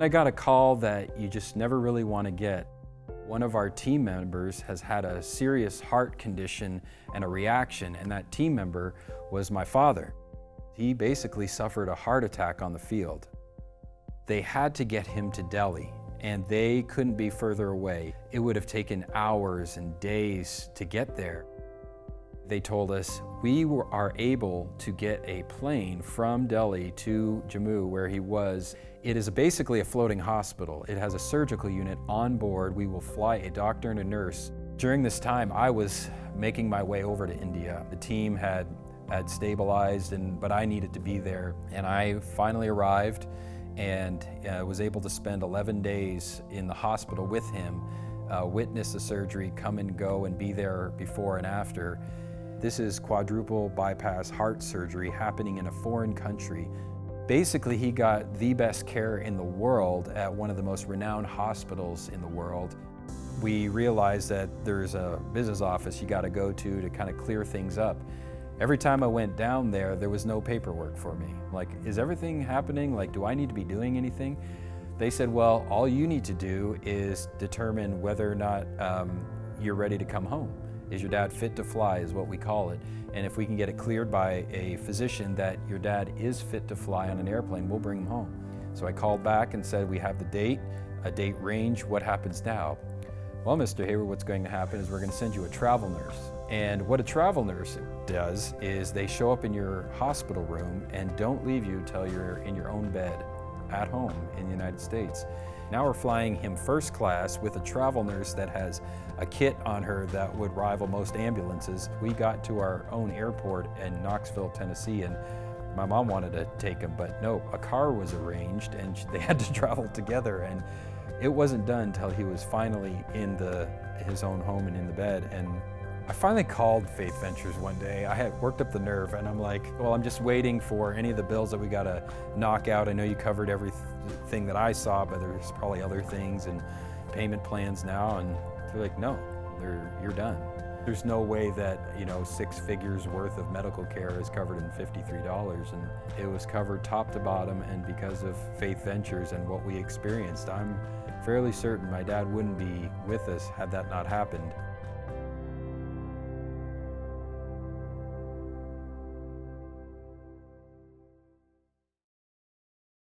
I got a call that you just never really want to get. One of our team members has had a serious heart condition and a reaction, and that team member was my father. He basically suffered a heart attack on the field. They had to get him to Delhi, and they couldn't be further away. It would have taken hours and days to get there. They told us are able to get a plane from Delhi to Jammu, where he was. It is basically a floating hospital. It has a surgical unit on board. We will fly a doctor and a nurse. During this time, I was making my way over to India. The team had stabilized, but I needed to be there. And I finally arrived and was able to spend 11 days in the hospital with him, witness the surgery, come and go, and be there before and after. This is quadruple bypass heart surgery happening in a foreign country. Basically, he got the best care in the world at one of the most renowned hospitals in the world. We realized that there's a business office you got to go to kind of clear things up. Every time I went down there, there was no paperwork for me. Like, is everything happening? Like, do I need to be doing anything? They said, well, all you need to do is determine whether or not you're ready to come home. Is your dad fit to fly, is what we call it. And if we can get it cleared by a physician that your dad is fit to fly on an airplane, we'll bring him home. So I called back and said, we have the date, a date range, what happens now? Well, Mr. Haward, what's going to happen is we're going to send you a travel nurse. And what a travel nurse does is they show up in your hospital room and don't leave you till you're in your own bed at home in the United States. Now we're flying him first class with a travel nurse that has a kit on her that would rival most ambulances. We got to our own airport in Knoxville, Tennessee, and my mom wanted to take him, but no, a car was arranged and they had to travel together, and it wasn't done until he was finally in his own home and in the bed. And I finally called Faith Ventures one day. I had worked up the nerve, and I'm like, well, I'm just waiting for any of the bills that we got to knock out. I know you covered everything that I saw, but there's probably other things and payment plans now. And they're like, no, you're done. There's no way that, 6 figures worth of medical care is covered in $53. And it was covered top to bottom, and because of Faith Ventures and what we experienced, I'm fairly certain my dad wouldn't be with us had that not happened.